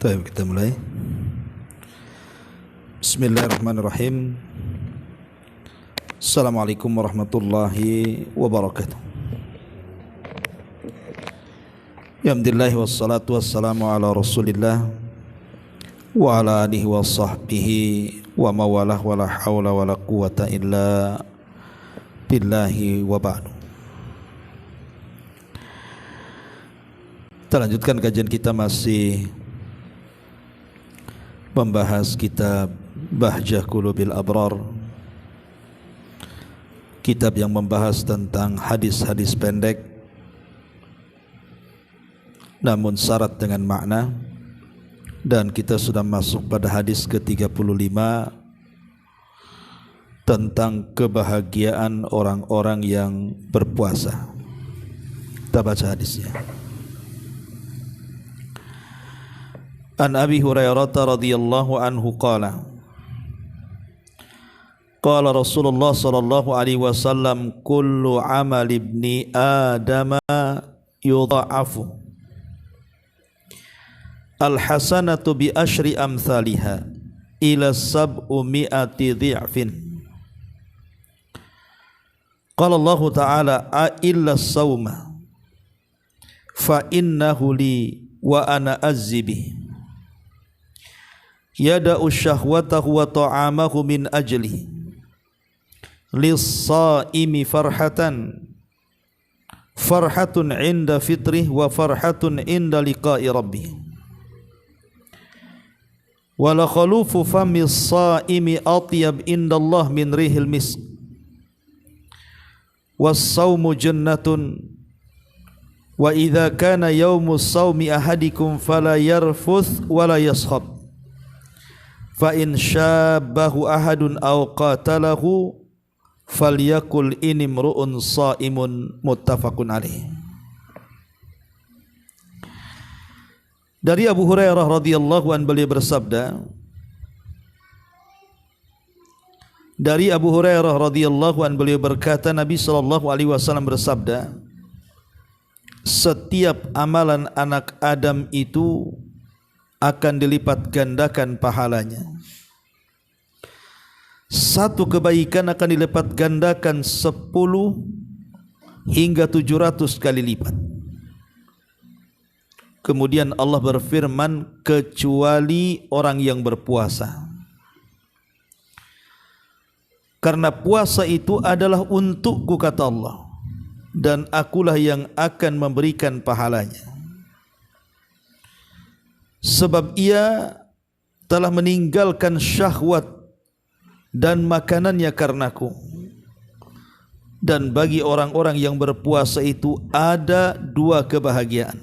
Baik, kita mulai. Bismillahirrahmanirrahim. Assalamualaikum warahmatullahi wabarakatuh. Alhamdulillah wassalatu wassalamu ala Rasulillah wa ala alihi wa sahbihi wa mawalah wa la hawla wa la quwata illa billahi wa ba'du. Kita lanjutkan kajian kita, masih membahas kitab Bahjah Qulubil Abrar, kitab yang membahas tentang hadis-hadis pendek namun syarat dengan makna, dan kita sudah masuk pada hadis ke-35 tentang kebahagiaan orang-orang yang berpuasa. Kita baca hadisnya. An Abi Hurairah radhiyallahu anhu qala qala Rasulullah sallallahu alaihi wasallam kullu amal ibni Adam yudha'afu al-hasanatu bi asyri amthaliha ila sab'umi'ati dhi'fin. Qala Allah ta'ala a illa as-sawma fa innahu li wa ana azzibi yada'u syahwatahu wa ta'amahu min ajli lis-sa'imi farhatun inda fitrih wa farhatun inda liqa'i rabbih wa la khalufu famis sa'imi atyab indallah min rihil misk was-sawmu jannatun wa idza kana yaumus sawmi ahadikum fala yarfuth wa la yaskhab fa in syabbahu ahadun aw qatalahu falyakul inimru'un shaimun, muttafaqun alaih. Dari Abu Hurairah radhiyallahu anhu, beliau bersabda, dari Abu Hurairah radhiyallahu anhu beliau berkata, Nabi sallallahu alaihi wasallam bersabda, setiap amalan anak Adam itu akan dilipat gandakan pahalanya. Satu kebaikan akan dilipat gandakan 10 hingga 700 kali lipat. Kemudian Allah berfirman, kecuali orang yang berpuasa. Karena puasa itu adalah untukku, kata Allah, dan akulah yang akan memberikan pahalanya. Sebab ia telah meninggalkan syahwat dan makanannya karenaku. Dan bagi orang-orang yang berpuasa itu ada 2 kebahagiaan.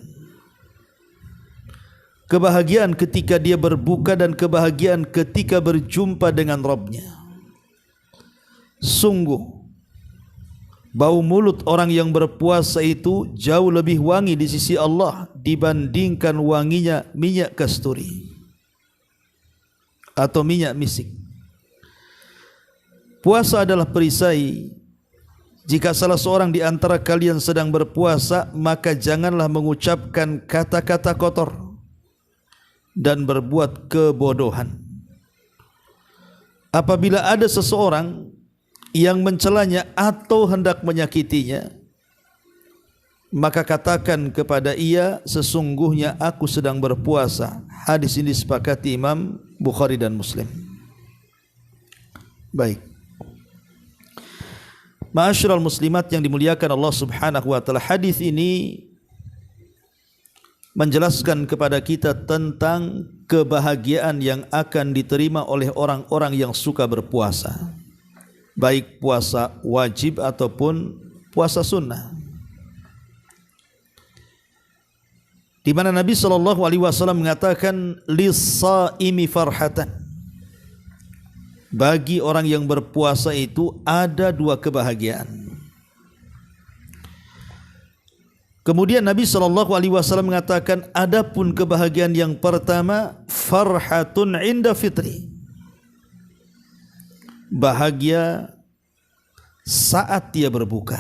Kebahagiaan ketika dia berbuka dan kebahagiaan ketika berjumpa dengan Rabbnya. Sungguh bau mulut orang yang berpuasa itu jauh lebih wangi di sisi Allah dibandingkan wanginya minyak kasturi atau minyak misik. Puasa adalah perisai. Jika salah seorang di antara kalian sedang berpuasa, maka janganlah mengucapkan kata-kata kotor dan berbuat kebodohan. Apabila ada seseorang yang mencelanya atau hendak menyakitinya, maka katakan kepada ia, sesungguhnya aku sedang berpuasa. Hadis ini disepakati Imam Bukhari dan Muslim. Baik, ma'asyiral muslimat yang dimuliakan Allah Subhanahu wa taala, hadis ini menjelaskan kepada kita tentang kebahagiaan yang akan diterima oleh orang-orang yang suka berpuasa, baik puasa wajib ataupun puasa sunnah, di mana Nabi sallallahu alaihi wasallam mengatakan lis-shaimi farhatan, bagi orang yang berpuasa itu ada 2 kebahagiaan. Kemudian Nabi sallallahu alaihi wasallam mengatakan, adapun kebahagiaan yang pertama farhatun inda fitri, bahagia saat dia berbuka.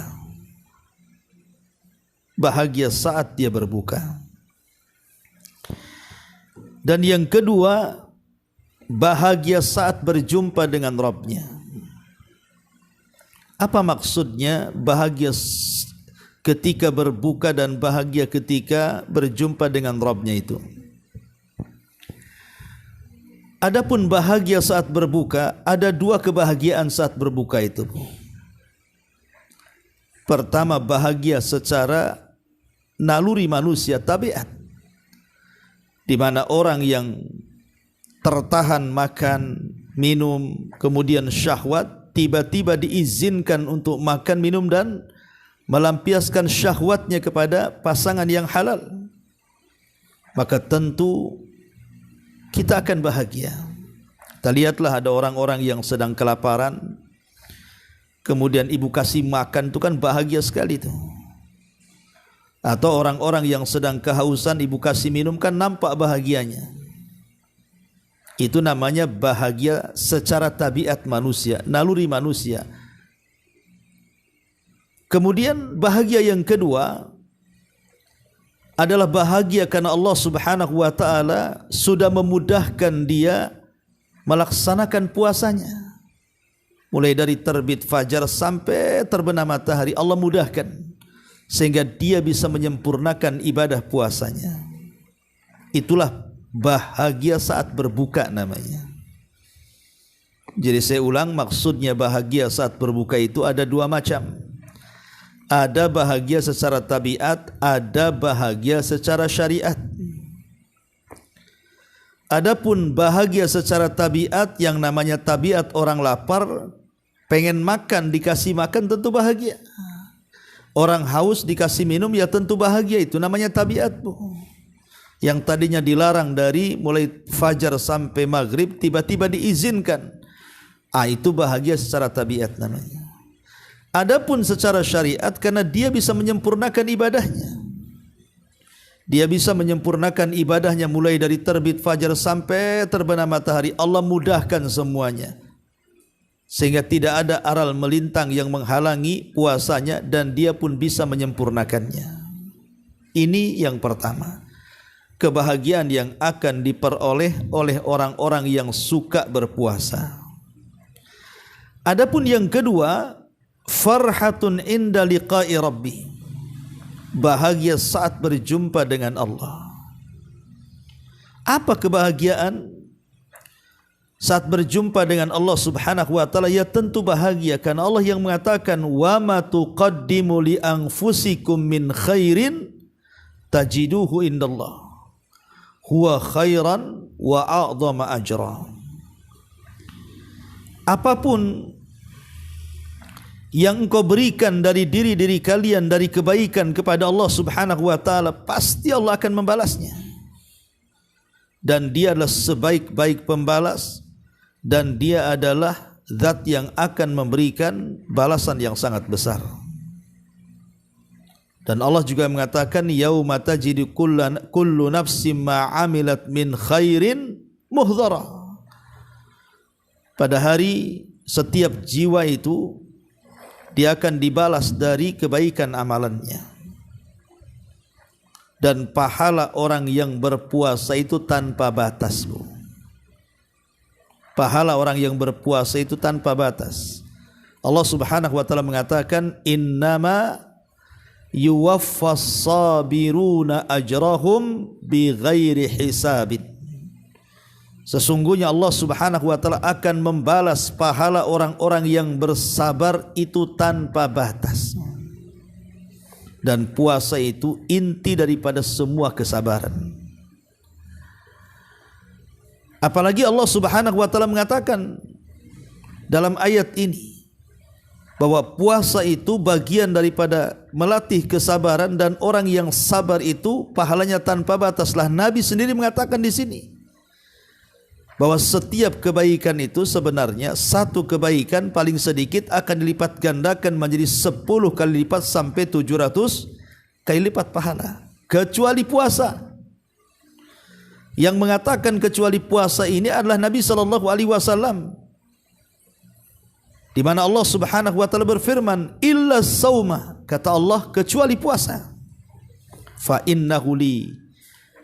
Bahagia saat dia berbuka. Dan yang kedua, bahagia saat berjumpa dengan Rabbnya. Apa maksudnya bahagia ketika berbuka dan bahagia ketika berjumpa dengan Rabbnya itu? Adapun bahagia saat berbuka, ada dua kebahagiaan saat berbuka itu. Pertama, bahagia secara naluri manusia, tabiat, di mana orang yang tertahan makan, minum, kemudian syahwat, tiba-tiba diizinkan untuk makan, minum dan melampiaskan syahwatnya kepada pasangan yang halal, maka tentu kita akan bahagia. Kita lihatlah ada orang-orang yang sedang kelaparan, kemudian ibu kasih makan, itu kan bahagia sekali itu. Atau orang-orang yang sedang kehausan, ibu kasih minum, kan nampak bahagianya. Itu namanya bahagia secara tabiat manusia, naluri manusia. Kemudian bahagia yang kedua adalah bahagia karena Allah Subhanahu wa taala sudah memudahkan dia melaksanakan puasanya. Mulai dari terbit fajar sampai terbenam matahari, Allah mudahkan sehingga dia bisa menyempurnakan ibadah puasanya. Itulah bahagia saat berbuka namanya. Jadi saya ulang, maksudnya bahagia saat berbuka itu ada dua macam. Ada bahagia secara tabiat, ada bahagia secara syariat. Adapun bahagia secara tabiat, yang namanya tabiat orang lapar, pengen makan, dikasih makan, tentu bahagia. Orang haus dikasih minum, ya tentu bahagia. Itu namanya tabiat, Bu. Yang tadinya dilarang dari mulai fajar sampai maghrib, tiba-tiba diizinkan. Itu bahagia secara tabiat namanya. Adapun secara syariat, karena dia bisa menyempurnakan ibadahnya. Dia bisa menyempurnakan ibadahnya mulai dari terbit fajar sampai terbenam matahari. Allah mudahkan semuanya, sehingga tidak ada aral melintang yang menghalangi puasanya, dan dia pun bisa menyempurnakannya. Ini yang pertama, kebahagiaan yang akan diperoleh oleh orang-orang yang suka berpuasa. Adapun yang kedua, farhatun inda liqa'i rabbi, bahagia saat berjumpa dengan Allah. Apa kebahagiaan saat berjumpa dengan Allah Subhanahu wa taala? Ya tentu bahagia karena Allah yang mengatakan, wa ma tuqaddimu li anfusikum min khairin tajiduhu indallah huwa khairan wa a'dhama ajra. Apapun yang engkau berikan dari diri-diri kalian dari kebaikan kepada Allah Subhanahu wa taala, pasti Allah akan membalasnya. Dan dia adalah sebaik-baik pembalas, dan dia adalah zat yang akan memberikan balasan yang sangat besar. Dan Allah juga mengatakan, yauma tajidu kullu nafsin ma 'amilat min khairin muhdhara. Pada hari setiap jiwa itu dia akan dibalas dari kebaikan amalannya. Dan pahala orang yang berpuasa itu tanpa batas, Bu. Pahala orang yang berpuasa itu tanpa batas. Allah Subhanahu wa taala mengatakan, innama yuwaffas sabiruna ajrahum bighairi hisabin. Sesungguhnya Allah Subhanahu wa taala akan membalas pahala orang-orang yang bersabar itu tanpa batas. Dan puasa itu inti daripada semua kesabaran. Apalagi Allah Subhanahu wa taala mengatakan dalam ayat ini bahwa puasa itu bagian daripada melatih kesabaran, dan orang yang sabar itu pahalanya tanpa batas. Lah Nabi sendiri mengatakan di sini bahwa setiap kebaikan itu sebenarnya satu kebaikan paling sedikit akan dilipat gandakan menjadi 10 kali lipat sampai 700 kali lipat pahala, kecuali puasa. Yang mengatakan kecuali puasa ini adalah Nabi SAW, di mana Allah Subhanahu wa taala berfirman, illa sauma, kata Allah, kecuali puasa. Fa innahu li,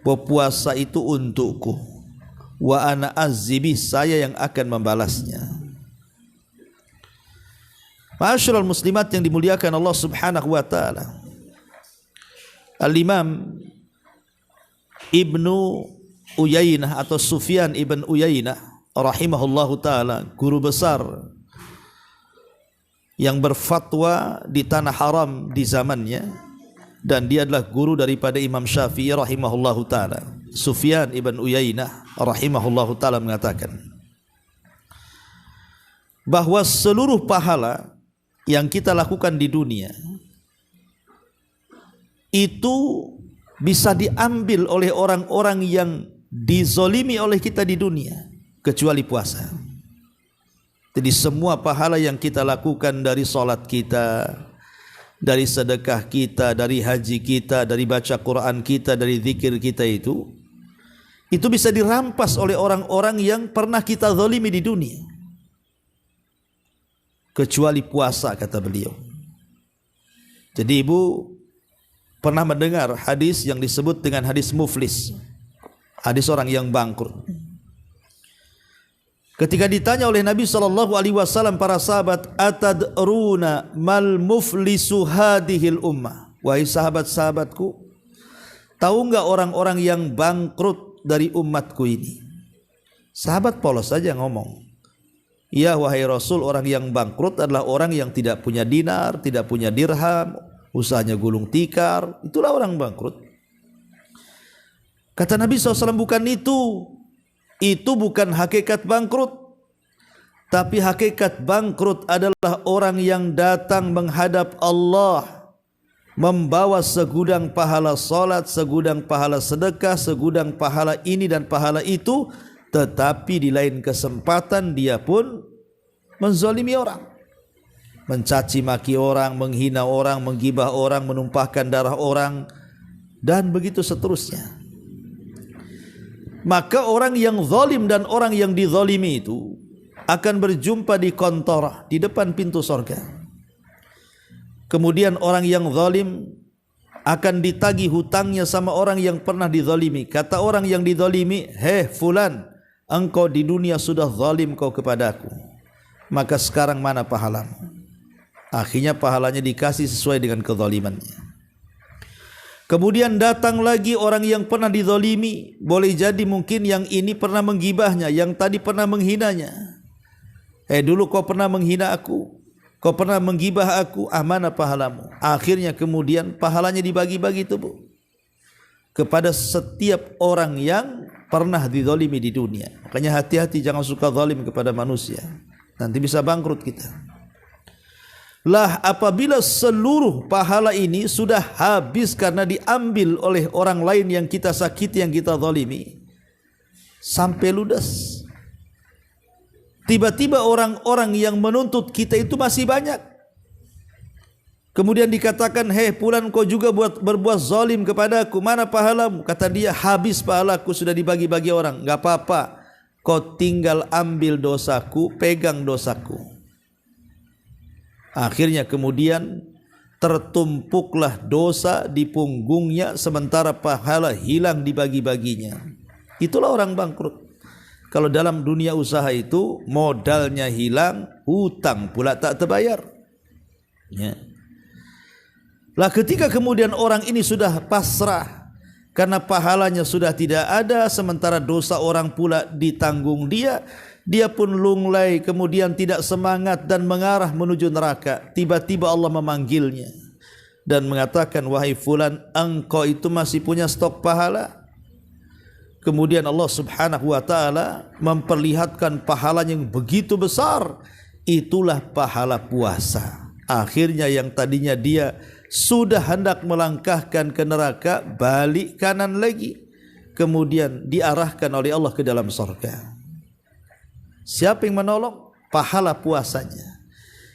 bahwa puasa itu untukku, wa ana azzibi, saya yang akan membalasnya. Ma'asyiral muslimat yang dimuliakan Allah Subhanahu wa taala. Al-Imam Ibnu Uyainah atau Sufyan ibn Uyainah rahimahullahu taala, guru besar yang berfatwa di tanah haram di zamannya, dan dia adalah guru daripada Imam Syafi'i rahimahullahu taala. Sufyan ibn Uyainah rahimahullahu taala mengatakan bahwa seluruh pahala yang kita lakukan di dunia itu bisa diambil oleh orang-orang yang dizolimi oleh kita di dunia, kecuali puasa. Jadi semua pahala yang kita lakukan, dari salat kita, dari sedekah kita, dari haji kita, dari baca Quran kita, dari zikir kita, itu bisa dirampas oleh orang-orang yang pernah kita zalimi di dunia, kecuali puasa, kata beliau. Jadi ibu pernah mendengar hadis yang disebut dengan hadis muflis, hadis orang yang bangkrut. Ketika ditanya oleh Nabi SAW para sahabat, atadruna mal muflisu hadhil ummah, wahai sahabat-sahabatku, tahu enggak orang-orang yang bangkrut dari umatku ini? Sahabat polos saja ngomong, ya wahai Rasul, orang yang bangkrut adalah orang yang tidak punya dinar, tidak punya dirham, usahanya gulung tikar, itulah orang bangkrut. Kata Nabi SAW, bukan itu bukan hakikat bangkrut. Tapi hakikat bangkrut adalah orang yang datang menghadap Allah, membawa segudang pahala salat, segudang pahala sedekah, segudang pahala ini dan pahala itu, tetapi di lain kesempatan dia pun menzalimi orang, mencaci maki orang, menghina orang, menggibah orang, menumpahkan darah orang, dan begitu seterusnya. Maka orang yang zalim dan orang yang dizalimi itu akan berjumpa di kontorah, di depan pintu surga. Kemudian orang yang zalim akan ditagih hutangnya sama orang yang pernah dizalimi. Kata orang yang dizalimi, hei fulan, engkau di dunia sudah zalim kau kepadaku, maka sekarang mana pahalamu? Akhirnya pahalanya dikasih sesuai dengan kezalimannya. Kemudian datang lagi orang yang pernah dizalimi, boleh jadi mungkin yang ini pernah menggibahnya, yang tadi pernah menghinanya. Dulu kau pernah menghina aku, kau pernah menggibah aku, mana pahalamu? Akhirnya kemudian pahalanya dibagi-bagi itu, Bu, kepada setiap orang yang pernah dizalimi di dunia. Makanya hati-hati, jangan suka zalim kepada manusia, nanti bisa bangkrut kita. Lah apabila seluruh pahala ini sudah habis karena diambil oleh orang lain yang kita sakiti, yang kita zalimi, sampai ludes, tiba-tiba orang-orang yang menuntut kita itu masih banyak. Kemudian dikatakan, hei fulan, kau juga berbuat zalim kepadaku, mana pahalamu? Kata dia, habis pahalaku, sudah dibagi-bagi orang. Gak apa-apa, kau tinggal ambil dosaku, pegang dosaku. Akhirnya kemudian tertumpuklah dosa di punggungnya, sementara pahala hilang dibagi-baginya. Itulah orang bangkrut. Kalau dalam dunia usaha itu modalnya hilang, hutang pula tak terbayar. Ya. Lah ketika kemudian orang ini sudah pasrah karena pahalanya sudah tidak ada, sementara dosa orang pula ditanggung dia, dia pun lunglai, kemudian tidak semangat dan mengarah menuju neraka. Tiba-tiba Allah memanggilnya dan mengatakan, wahai fulan, engkau itu masih punya stok pahala. Kemudian Allah Subhanahu wa taala memperlihatkan pahalanya yang begitu besar. Itulah pahala puasa. Akhirnya yang tadinya dia sudah hendak melangkahkan ke neraka, balik kanan lagi, kemudian diarahkan oleh Allah ke dalam surga. Siapa yang menolong? Pahala puasanya.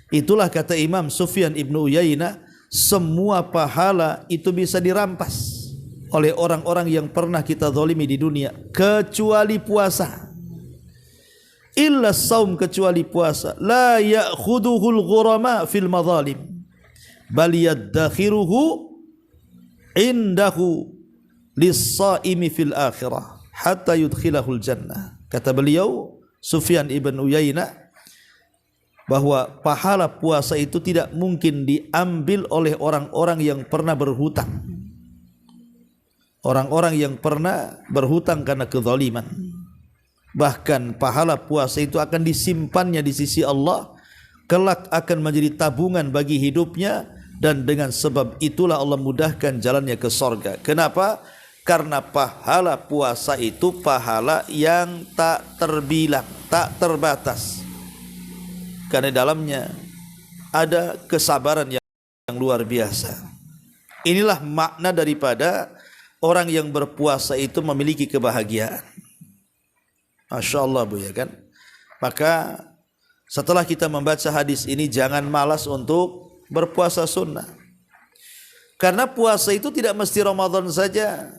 Itulah kata Imam Sufyan ibnu Uyainah, semua pahala itu bisa dirampas oleh orang-orang yang pernah kita zalimi di dunia, kecuali puasa. Illa saum, kecuali puasa. La ya'khuduhul ghurama fil madzalim, bal yaddakhiruhu indahu lis-shaimi fil akhirah hatta yudkhilahul jannah. Kata beliau Sufyan ibn Uyainah bahwa pahala puasa itu tidak mungkin diambil oleh orang-orang yang pernah berhutang. Orang-orang yang pernah berhutang karena kezaliman. Bahkan pahala puasa itu akan disimpannya di sisi Allah, kelak akan menjadi tabungan bagi hidupnya, dan dengan sebab itulah Allah mudahkan jalannya ke sorga. Kenapa? Karena pahala puasa itu pahala yang tak terbilang, tak terbatas. Karena dalamnya ada kesabaran yang luar biasa. Inilah makna daripada orang yang berpuasa itu memiliki kebahagiaan. Masya Allah Bu, ya kan? Maka setelah kita membaca hadis ini, jangan malas untuk berpuasa sunnah. Karena puasa itu tidak mesti Ramadan saja.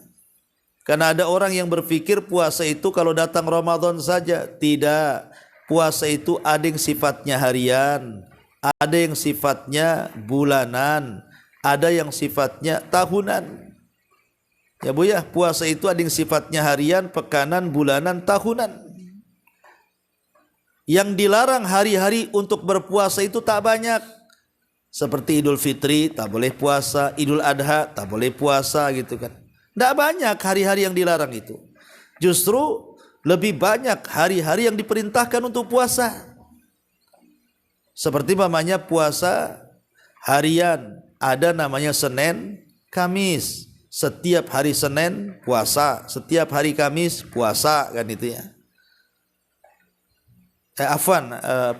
Karena ada orang yang berpikir puasa itu kalau datang Ramadan saja. Tidak. Puasa itu ada yang sifatnya harian, ada yang sifatnya bulanan, ada yang sifatnya tahunan. Ya Bu ya, puasa itu ada yang sifatnya harian, pekanan, bulanan, tahunan. Yang dilarang hari-hari untuk berpuasa itu tak banyak. Seperti Idul Fitri tak boleh puasa, Idul Adha tak boleh puasa gitu kan. Tidak banyak hari-hari yang dilarang itu. Justru lebih banyak hari-hari yang diperintahkan untuk puasa. Seperti namanya puasa harian, ada namanya Senin, Kamis. Setiap hari Senin puasa, setiap hari Kamis puasa, kan itu ya.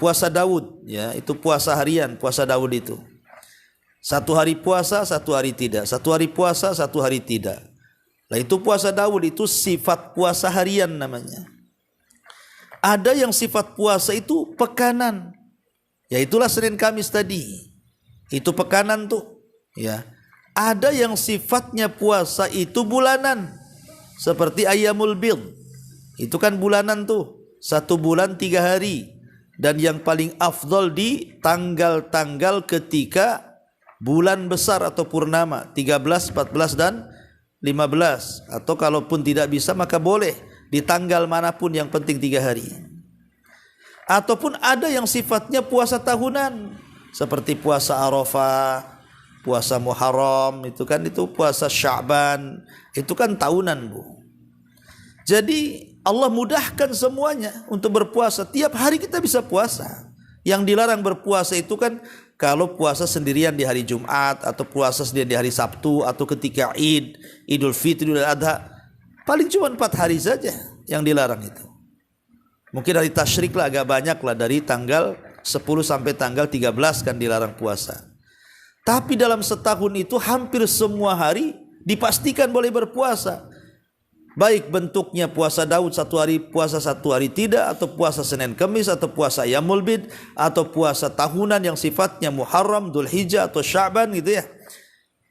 Puasa Daud, ya, itu puasa harian, puasa Daud itu. Satu hari puasa, satu hari tidak. Satu hari puasa, satu hari tidak. Nah itu puasa Daud, itu sifat puasa harian namanya. Ada yang sifat puasa itu pekanan. Ya itulah Senin Kamis tadi. Itu pekanan tuh. Ya. Ada yang sifatnya puasa itu bulanan. Seperti Ayyamul Bid. Itu kan bulanan tuh. 1 bulan 3 hari. Dan yang paling afdol di tanggal-tanggal ketika bulan besar atau purnama. 13, 14 dan 15. Atau kalaupun tidak bisa maka boleh di tanggal manapun, yang penting 3 hari. Ataupun ada yang sifatnya puasa tahunan, seperti puasa Arafah, puasa Muharram, itu kan itu puasa Sya'ban, itu kan tahunan Bu. Jadi Allah mudahkan semuanya untuk berpuasa. Tiap hari kita bisa puasa. Yang dilarang berpuasa itu kan kalau puasa sendirian di hari Jumat, atau puasa sendirian di hari Sabtu, atau ketika Id, Idul Fitri, Idul Adha. Paling cuma 4 hari saja yang dilarang itu. Mungkin hari tasyrik lah agak banyak lah, dari tanggal 10 sampai tanggal 13 kan dilarang puasa. Tapi dalam setahun itu hampir semua hari dipastikan boleh berpuasa. Baik bentuknya puasa Daud 1 hari puasa 1 hari tidak, atau puasa Senin Kamis, atau puasa Ayyamul Bid, atau puasa tahunan yang sifatnya Muharram, Dzulhijjah atau Sya'ban gitu ya.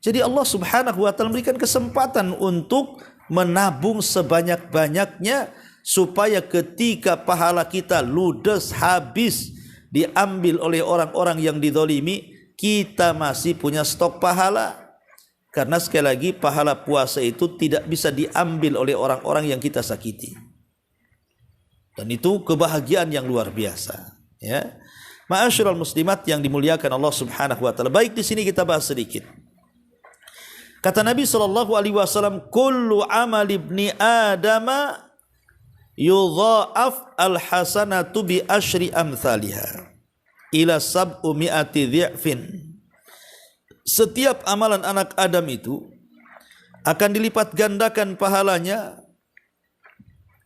Jadi Allah Subhanahu wa taala memberikan kesempatan untuk menabung sebanyak-banyaknya, supaya ketika pahala kita ludes habis diambil oleh orang-orang yang dizalimi, kita masih punya stok pahala. Karena sekali lagi pahala puasa itu tidak bisa diambil oleh orang-orang yang kita sakiti. Dan itu kebahagiaan yang luar biasa, ya. Ma'asyiral muslimat yang dimuliakan Allah Subhanahu wa taala. Baik, di sini kita bahas sedikit. Kata Nabi sallallahu alaihi wasallam, "Kullu amal ibni Adama yudha'af al-hasanatu bi asyri amsalihha ila sab'umi'ati dhi'fin." Setiap amalan anak Adam itu akan dilipat gandakan pahalanya.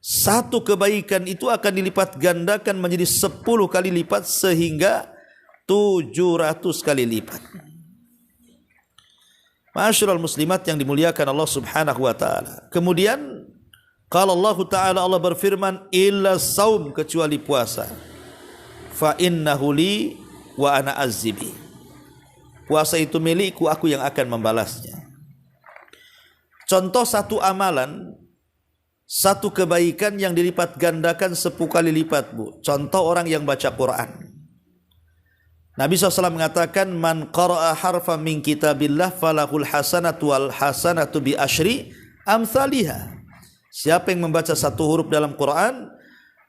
Satu kebaikan itu akan dilipat gandakan menjadi 10 kali lipat, sehingga 700 kali lipat. Ma'asyiral muslimat yang dimuliakan Allah Subhanahu wa taala. Kemudian qala Allah taala, Allah berfirman, illa saum, kecuali puasa. Fa innahu li wa ana azzibi. Puasa itu milikku, aku yang akan membalasnya. Contoh satu amalan, satu kebaikan yang dilipat gandakan 10 kali lipat Bu. Contoh orang yang baca Quran. Nabi SAW mengatakan, man qara'a harfa min kitabillah falahul hasanatu wal hasanatu bi asyri amsalihha. Siapa yang membaca satu huruf dalam Quran,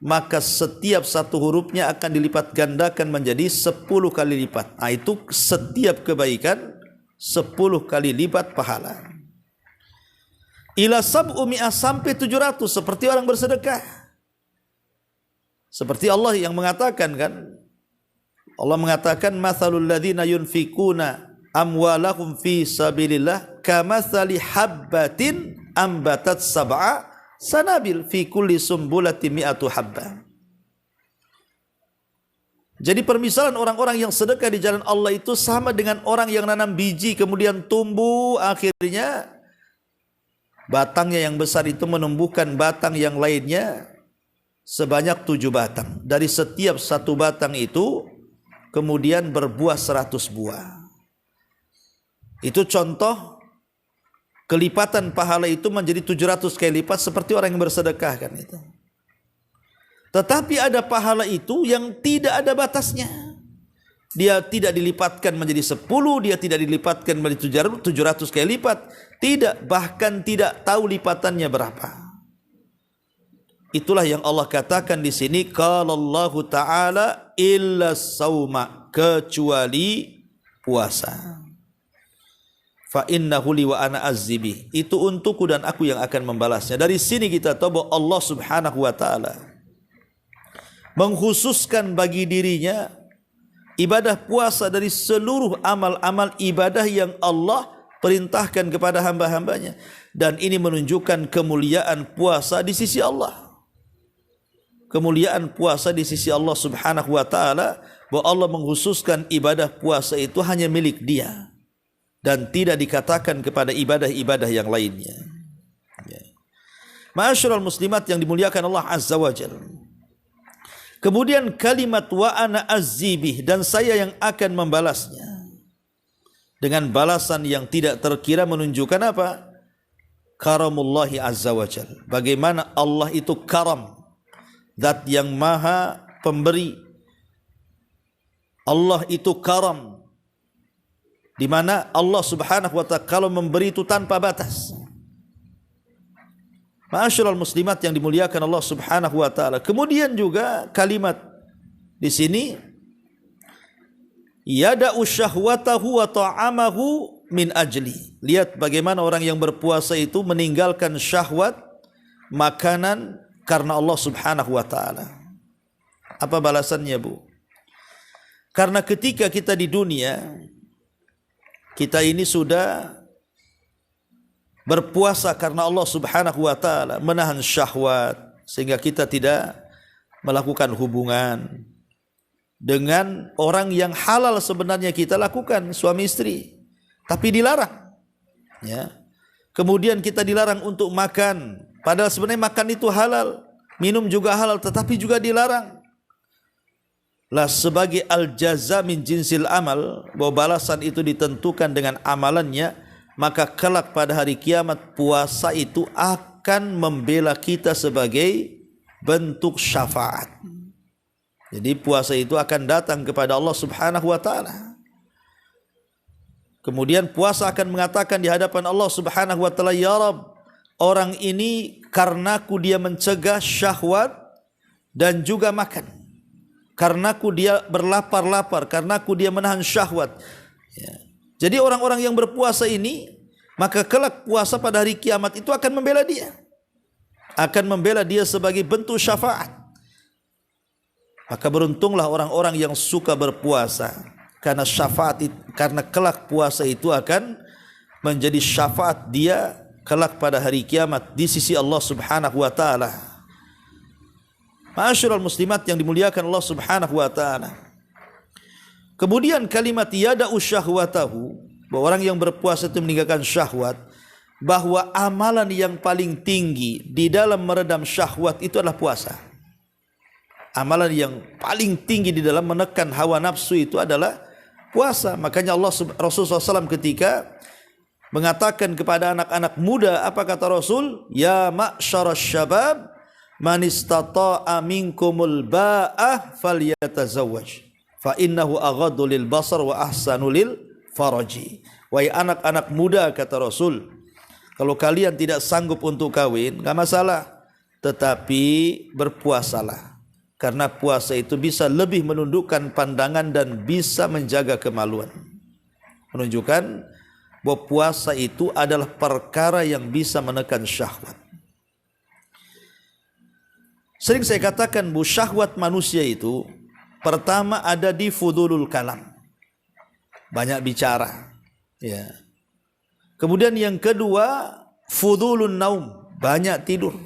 maka setiap satu hurufnya akan dilipat gandakan menjadi 10 kali lipat. Nah, itu setiap kebaikan 10 kali lipat pahala. Ila sab'umi'ah sampai 700, seperti orang bersedekah. Seperti Allah yang mengatakan kan, Allah mengatakan mathalul ladzina yunfikuna amwalahum fi sabilillah kamathali habbatin ambatat sab'a sanabil fi kulli sumbulatin mi'atu habba. Jadi permisalan orang-orang yang sedekah di jalan Allah itu sama dengan orang yang nanam biji kemudian tumbuh, akhirnya batangnya yang besar itu menumbuhkan batang yang lainnya sebanyak 7 batang. Dari setiap satu batang itu kemudian berbuah 100 buah. Itu contoh kelipatan pahala itu menjadi 700 kali lipat seperti orang yang bersedekah kan itu. Tetapi ada pahala itu yang tidak ada batasnya. Dia tidak dilipatkan menjadi 10, dia tidak dilipatkan menjadi 700 kali lipat. Tidak, bahkan tidak tahu lipatannya berapa. Itulah yang Allah katakan di sini, qala Allah Ta'ala illa sauma, kecuali puasa. Fa innahu li wa ana azzibi, itu untukku dan aku yang akan membalasnya. Dari sini kita tahu bahwa Allah Subhanahu wa taala mengkhususkan bagi dirinya ibadah puasa dari seluruh amal-amal ibadah yang Allah perintahkan kepada hamba-hambanya, dan ini menunjukkan kemuliaan puasa di sisi Allah. Kemuliaan puasa di sisi Allah Subhanahu wa taala, bahwa Allah mengkhususkan ibadah puasa itu hanya milik Dia dan tidak dikatakan kepada ibadah-ibadah yang lainnya. Ma'asyiral muslimat yang dimuliakan Allah Azza wa Jalla. Kemudian kalimat wa ana azzibih, dan saya yang akan membalasnya. Dengan balasan yang tidak terkira menunjukkan apa? Karamullahi Azza wa Jalla. Bagaimana Allah itu karam, Zat yang maha pemberi. Allah itu karam, di mana Allah Subhanahu wa ta'ala kalau memberi itu tanpa batas. Ma'asyiral muslimat yang dimuliakan Allah Subhanahu wa ta'ala. Kemudian juga kalimat di sini, yada'u syahwatahu wa ta'amahu min ajli. Lihat bagaimana orang yang berpuasa itu meninggalkan syahwat makanan karena Allah Subhanahu wa ta'ala. Apa balasannya, Bu? Karena ketika kita di dunia, kita ini sudah berpuasa karena Allah Subhanahu wa ta'ala, menahan syahwat sehingga kita tidak melakukan hubungan dengan orang yang halal sebenarnya kita lakukan, suami istri, tapi dilarang. Ya. Kemudian kita dilarang untuk makan, padahal sebenarnya makan itu halal, minum juga halal, tetapi juga dilarang. Lah sebagai al-jaza min jinsil amal, bahwa balasan itu ditentukan dengan amalannya, maka kelak pada hari kiamat puasa itu akan membela kita sebagai bentuk syafaat. Jadi puasa itu akan datang kepada Allah Subhanahu wa ta'ala. Kemudian puasa akan mengatakan di hadapan Allah Subhanahu wa ta'ala, ya Rabb, orang ini karenaku dia mencegah syahwat dan juga makan, karenaku dia berlapar-lapar, karenaku dia menahan syahwat. Ya. Jadi orang-orang yang berpuasa ini, maka kelak puasa pada hari kiamat itu akan membela dia, akan membela dia sebagai bentuk syafaat. Maka beruntunglah orang-orang yang suka berpuasa, karena syafaat, karena kelak puasa itu akan menjadi syafaat dia kelak pada hari kiamat di sisi Allah Subhanahu wa ta'ala. Ma'asyiral muslimat yang dimuliakan Allah Subhanahu wa ta'ala. Kemudian kalimat yada'u syahwatahu, bahwa orang yang berpuasa itu meninggalkan syahwat, bahwa amalan yang paling tinggi di dalam meredam syahwat itu adalah puasa. Amalan yang paling tinggi di dalam menekan hawa nafsu itu adalah puasa. Makanya Rasulullah SAW ketika mengatakan kepada anak-anak muda, apa kata Rasul? Ya ma'syarasy syabab, man istata'a minkumul ba'ah falyatazawwaj fa innahu aghaddu lil basar wa ahsanu lil faraji. Wahai anak-anak muda, kata Rasul, Kalau kalian tidak sanggup untuk kawin, enggak masalah, tetapi berpuasalah. Karena puasa itu bisa lebih menundukkan pandangan dan bisa menjaga kemaluan. Menunjukkan bahwa puasa itu adalah perkara yang bisa menekan syahwat. Sering saya katakan bahwa syahwat manusia itu pertama ada di fudulul kalam, banyak bicara, ya. Kemudian yang kedua fudulun naum, banyak tidur,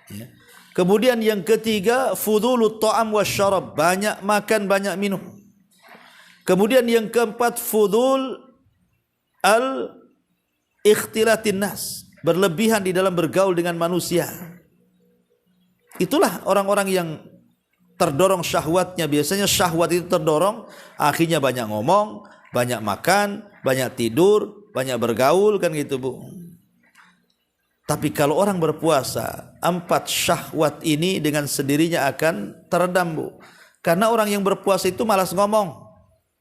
ya. Kemudian yang ketiga fudulut ta'am wasyarab, banyak makan, banyak minum. Kemudian yang keempat fudul al ikhtilatin nas, berlebihan di dalam bergaul dengan manusia. Itulah orang-orang yang terdorong syahwatnya. Biasanya syahwat itu terdorong, akhirnya banyak ngomong, banyak makan, banyak tidur, banyak bergaul, kan gitu, Bu. Tapi kalau orang berpuasa, 4 syahwat ini dengan sendirinya akan teredam, Bu. Karena orang yang berpuasa itu malas ngomong,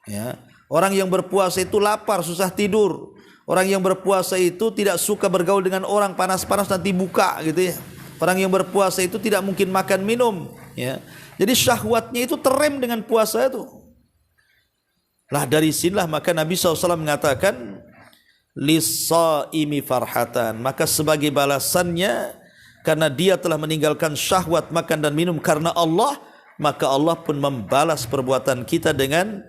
ya. Orang yang berpuasa itu lapar, susah tidur. Orang yang berpuasa itu tidak suka bergaul dengan orang, panas-panas nanti buka, gitu ya. Orang yang berpuasa itu tidak mungkin makan minum, ya. Jadi syahwatnya itu terrem dengan puasa itu. Lah dari sinilah maka Nabi SAW mengatakan lis-shaimi farhatan, maka sebagai balasannya karena dia telah meninggalkan syahwat makan dan minum karena Allah, maka Allah pun membalas perbuatan kita dengan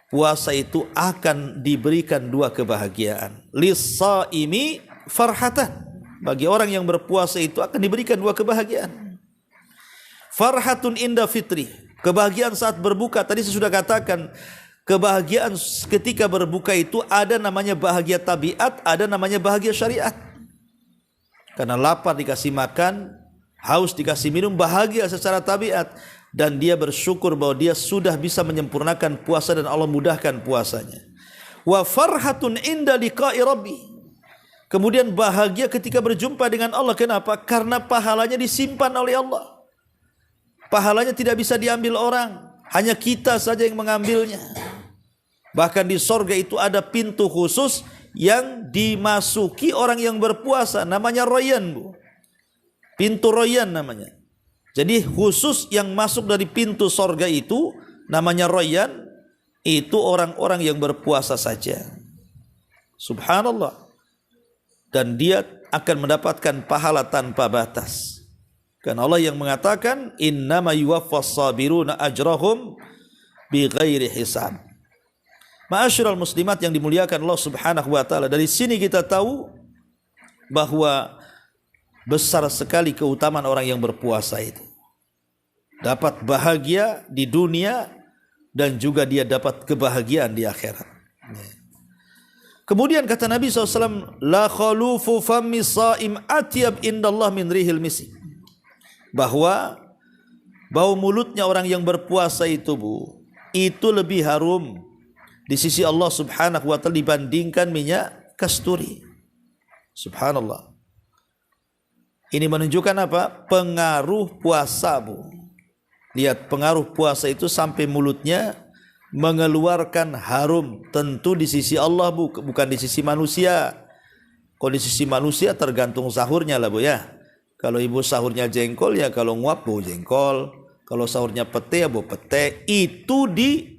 puasa itu akan diberikan 2 kebahagiaan. Lis-shaimi farhatan, bagi orang yang berpuasa itu akan diberikan 2 kebahagiaan. Farhatun inda fitri, kebahagiaan saat berbuka. Tadi saya sudah katakan, kebahagiaan ketika berbuka itu ada namanya bahagia tabiat, ada namanya bahagia syariat. Karena lapar dikasih makan, haus dikasih minum, bahagia secara tabiat. Dan dia bersyukur bahwa dia sudah bisa menyempurnakan puasa dan Allah mudahkan puasanya. Wa farhatun inda liqa'i rabbi, kemudian bahagia ketika berjumpa dengan Allah. Kenapa? Karena pahalanya disimpan oleh Allah. Pahalanya tidak bisa diambil orang, hanya kita saja yang mengambilnya. Bahkan di sorga itu ada pintu khusus yang dimasuki orang yang berpuasa, namanya Rayyan, Bu. Pintu Rayyan namanya. Jadi khusus yang masuk dari pintu sorga itu namanya Rayyan, itu orang-orang yang berpuasa saja. Subhanallah. Dan dia akan mendapatkan pahala tanpa batas. Karena Allah yang mengatakan innama yuwaffas sabiruna ajrahum bighairi hisab. Ma'asyiral muslimat yang dimuliakan Allah Subhanahu wa taala, dari sini kita tahu bahwa besar sekali keutamaan orang yang berpuasa itu. Dapat bahagia di dunia dan juga dia dapat kebahagiaan di akhirat. Kemudian kata Nabi SAW, la khalufu fammi sha'im atyab indallah min rihil misk, bahwa bau mulutnya orang yang berpuasa itu, Bu, itu lebih harum di sisi Allah Subhanahu wa taala dibandingkan minyak kasturi. Subhanallah. Ini menunjukkan apa? Pengaruh puasa, Bu. Lihat pengaruh puasa itu sampai mulutnya mengeluarkan harum, tentu di sisi Allah, Bu, bukan di sisi manusia. Kalau di sisi manusia tergantung sahurnya lah, Bu, ya. Kalau ibu sahurnya jengkol, ya kalau nguap bau jengkol. Kalau sahurnya pete, ya bau pete. Itu di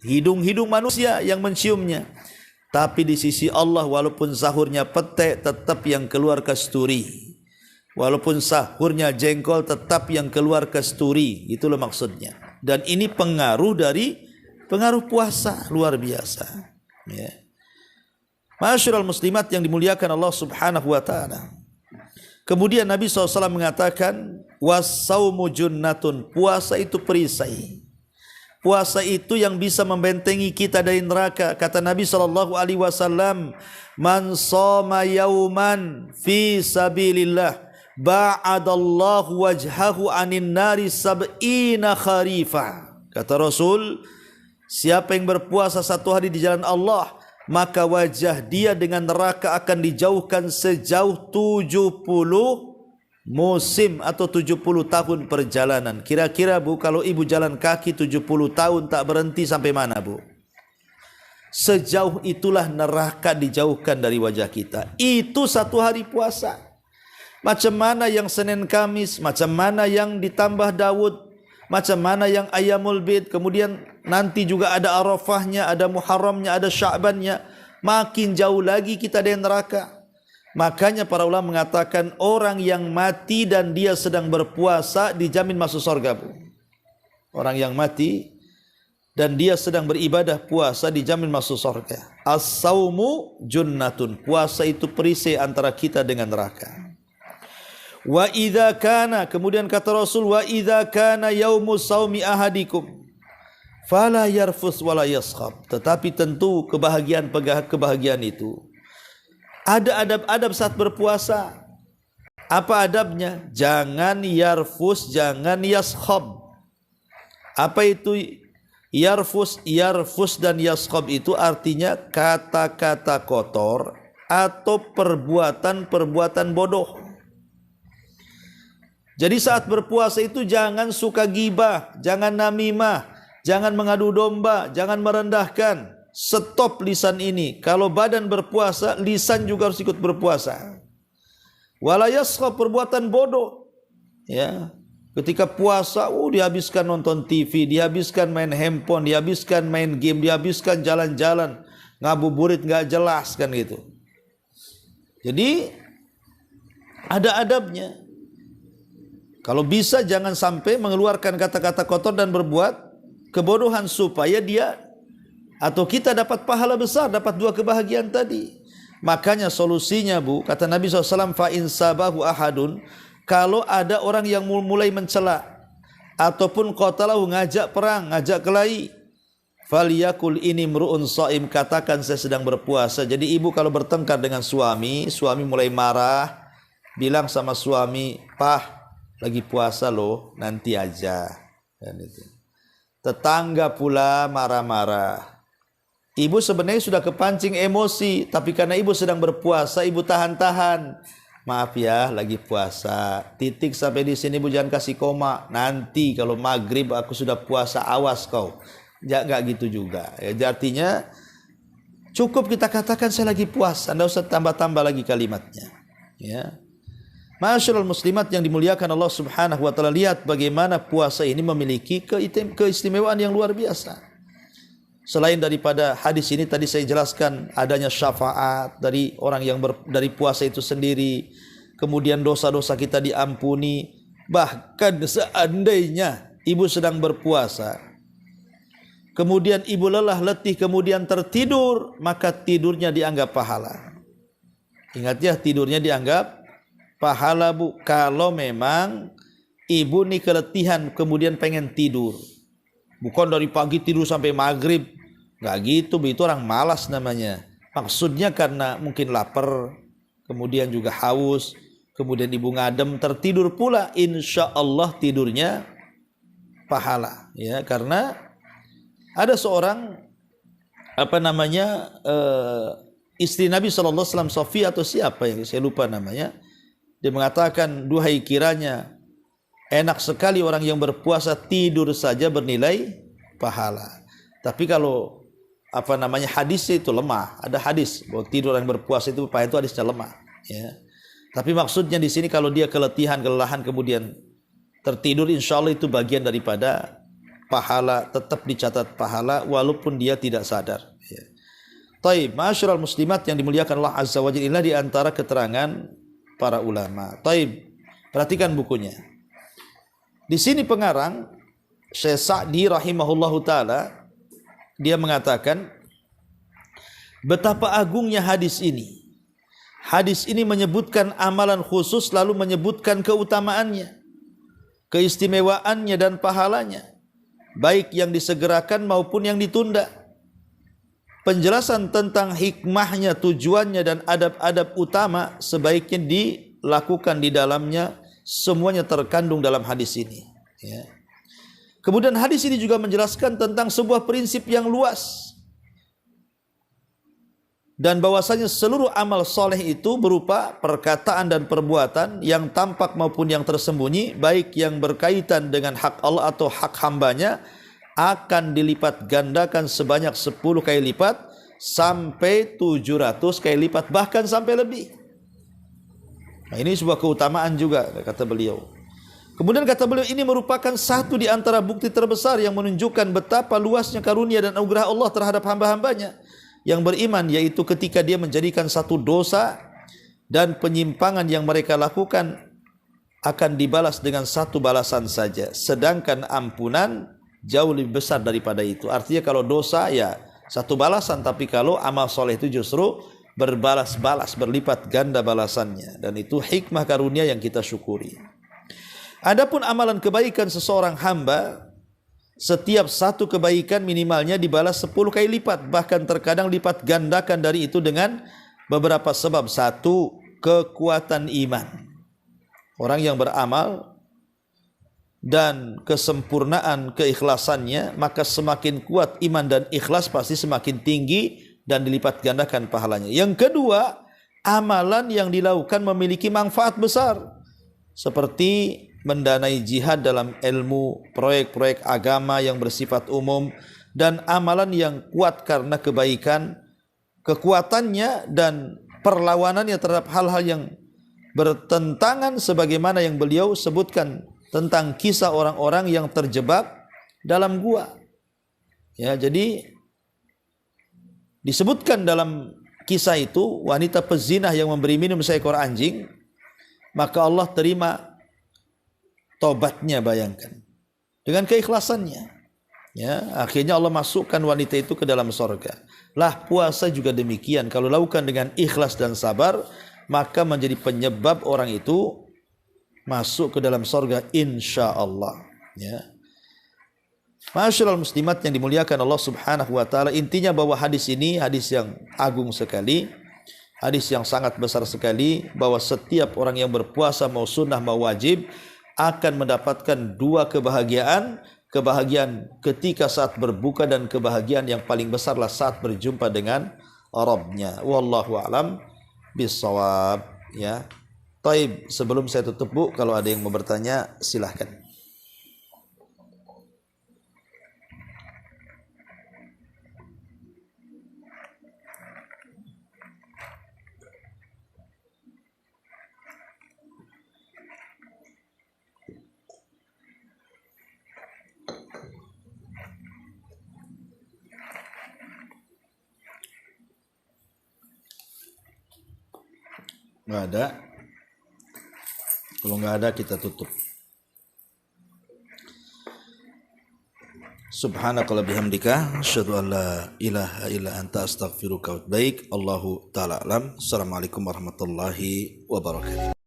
hidung-hidung manusia yang menciumnya. Tapi di sisi Allah, walaupun sahurnya pete, tetap yang keluar kasturi. Walaupun sahurnya jengkol, tetap yang keluar kasturi. Itulah maksudnya. Dan ini pengaruh dari pengaruh puasa luar biasa. Ya. Ma'asyiral muslimat yang dimuliakan Allah Subhanahu wa taala. Kemudian Nabi SAW mengatakan was-saumu junnatun, puasa itu perisai. Puasa itu yang bisa membentengi kita dari neraka. Kata Nabi SAW, man shoma yauman fi sabilillah ba'adallahu wajhahu anin nari sab'ina kharifah. Kata Rasul, siapa yang berpuasa 1 hari di jalan Allah, maka wajah dia dengan neraka akan dijauhkan sejauh 70 musim atau 70 tahun perjalanan. Kira-kira, Bu, kalau ibu jalan kaki 70 tahun tak berhenti sampai mana, Bu? sejauh itulah neraka dijauhkan dari wajah kita. Itu 1 hari puasa. Macam mana yang Senin Kamis, macam mana yang ditambah Daud, macam mana yang Ayyamul Bid, kemudian nanti juga ada Arafahnya, ada Muharramnya, ada Sya'bannya. Makin jauh lagi kita dari neraka. Makanya para ulama mengatakan orang yang mati dan dia sedang berpuasa dijamin masuk surga, Bu. Orang yang mati dan dia sedang beribadah puasa dijamin masuk surga. As-saumu junnatun. Puasa itu perisai antara kita dengan neraka. Wa idza kana, kemudian kata Rasul, wa idza kana yaumus saumi ahadikum fala yarfus wala yaskhab. Tetapi tentu kebahagiaan itu ada adab-adab saat berpuasa. Apa adabnya? Jangan yarfus, jangan yaskhab. Apa itu yarfus? Yarfus dan yaskhab itu artinya kata-kata kotor atau perbuatan-perbuatan bodoh. Jadi saat berpuasa itu jangan suka gibah, jangan namimah, jangan mengadu domba, jangan merendahkan. Stop lisan ini. Kalau badan berpuasa, lisan juga harus ikut berpuasa. Wala yaskhab, perbuatan bodoh. Ya. Ketika puasa, dihabiskan nonton TV, dihabiskan main handphone, dihabiskan main game, dihabiskan jalan-jalan, ngabuburit nggak jelas kan gitu. Jadi ada adabnya. Kalau bisa jangan sampai mengeluarkan kata-kata kotor dan berbuat kebodohan supaya dia atau kita dapat pahala besar, dapat 2 kebahagiaan tadi. Makanya solusinya, Bu, kata Nabi SAW, fa in sabahu ahadun, kalau ada orang yang mulai mencela ataupun qatalahu, ngajak perang, ngajak kelahi, falyakul ini mru'un shaim, katakan saya sedang berpuasa. Jadi ibu kalau bertengkar dengan suami mulai marah, bilang sama suami, "Pah, lagi puasa loh, nanti aja." Dan itu. Tetangga pula marah-marah. Ibu sebenarnya sudah kepancing emosi, tapi karena ibu sedang berpuasa, ibu tahan-tahan. Maaf ya, lagi puasa. Titik sampai di sini, Bu, jangan kasih koma. Nanti kalau maghrib aku sudah puasa, awas kau. Enggak gitu juga. Ya, artinya cukup kita katakan saya lagi puasa, enggak usah tambah-tambah lagi kalimatnya. Ya. Masyaallah muslimat yang dimuliakan Allah Subhanahu wa taala, lihat bagaimana puasa ini memiliki keistimewaan yang luar biasa. Selain daripada hadis ini tadi saya jelaskan adanya syafaat dari orang yang dari puasa itu sendiri, kemudian dosa-dosa kita diampuni. Bahkan seandainya ibu sedang berpuasa, kemudian ibu lelah letih kemudian tertidur, maka tidurnya dianggap pahala. Ingat ya, tidurnya dianggap pahala, Bu. Kalau memang ibu nih keletihan kemudian pengen tidur, bukan dari pagi tidur sampai maghrib, nggak gitu, Bu. Itu orang malas namanya. Maksudnya karena mungkin lapar, kemudian juga haus, kemudian ibu ngadem tertidur pula, insya Allah tidurnya pahala. Ya, karena ada seorang istri Nabi SAW, Sofia atau siapa yang saya lupa namanya, dia mengatakan, duhai kiranya enak sekali orang yang berpuasa tidur saja bernilai pahala. Tapi kalau hadisnya itu lemah. Ada hadis bahwa tidur yang berpuasa itu pahala, itu hadisnya lemah. Ya. Tapi maksudnya di sini kalau dia keletihan, kelelahan kemudian tertidur, insya Allah itu bagian daripada pahala, tetap dicatat pahala walaupun dia tidak sadar. Ya. Taib, ma'asyiral muslimat yang dimuliakan Allah Azza wa Jalla, di antara keterangan para ulama. Taib, perhatikan bukunya. Di sini pengarang Syekh Sa'di rahimahullahu taala, dia mengatakan betapa agungnya hadis ini. Hadis ini menyebutkan amalan khusus lalu menyebutkan keutamaannya, keistimewaannya dan pahalanya, baik yang disegerakan maupun yang ditunda. Penjelasan tentang hikmahnya, tujuannya dan adab-adab utama sebaiknya dilakukan di dalamnya, semuanya terkandung dalam hadis ini. Ya. Kemudian hadis ini juga menjelaskan tentang sebuah prinsip yang luas, dan bahwasanya seluruh amal soleh itu berupa perkataan dan perbuatan yang tampak maupun yang tersembunyi, baik yang berkaitan dengan hak Allah atau hak hambanya, akan dilipat gandakan sebanyak 10 kali lipat sampai 700 kali lipat, bahkan sampai lebih. Nah, ini sebuah keutamaan juga kata beliau. Kemudian kata beliau, ini merupakan satu di antara bukti terbesar yang menunjukkan betapa luasnya karunia dan anugerah Allah terhadap hamba-hambanya yang beriman, yaitu ketika dia menjadikan satu dosa dan penyimpangan yang mereka lakukan akan dibalas dengan satu balasan saja, sedangkan ampunan jauh lebih besar daripada itu. Artinya kalau dosa ya satu balasan, tapi kalau amal soleh itu justru berbalas-balas, berlipat ganda balasannya, dan itu hikmah karunia yang kita syukuri. Adapun amalan kebaikan seseorang hamba, setiap satu kebaikan minimalnya dibalas 10 kali lipat, bahkan terkadang lipat gandakan dari itu dengan beberapa sebab. Satu, kekuatan iman. Orang yang beramal dan kesempurnaan keikhlasannya, maka semakin kuat iman dan ikhlas pasti semakin tinggi dan dilipat gandakan pahalanya. Yang kedua, amalan yang dilakukan memiliki manfaat besar, seperti mendanai jihad dalam ilmu, proyek-proyek agama yang bersifat umum, dan amalan yang kuat karena kebaikan, kekuatannya dan perlawanannya terhadap hal-hal yang bertentangan, sebagaimana yang beliau sebutkan tentang kisah orang-orang yang terjebak dalam gua. Ya, jadi disebutkan dalam kisah itu wanita pezinah yang memberi minum seekor anjing, maka Allah terima tobatnya, bayangkan, dengan keikhlasannya. Ya, akhirnya Allah masukkan wanita itu ke dalam sorga. Lah puasa juga demikian, kalau lakukan dengan ikhlas dan sabar, maka menjadi penyebab orang itu masuk ke dalam sorga insya Allah. Ya. Masyaallah muslimat yang dimuliakan Allah subhanahu wa ta'ala, intinya bahwa hadis ini hadis yang agung sekali, hadis yang sangat besar sekali, bahwa setiap orang yang berpuasa mau sunnah mau wajib akan mendapatkan dua kebahagiaan. Kebahagiaan ketika saat berbuka, dan kebahagiaan yang paling besarlah saat berjumpa dengan Rabbnya. Wallahu a'lam bissawab. Ya. Taib, sebelum saya tutup Bu, kalau ada yang mau bertanya silahkan. Nggak ada. Kalau nggak ada kita tutup. Subhanakallahumma bihamdika asyhadu an la ilaha illa anta astaghfiruka wa atubu ilaik. Allahu ta'ala alam. Assalamualaikum warahmatullahi wabarakatuh.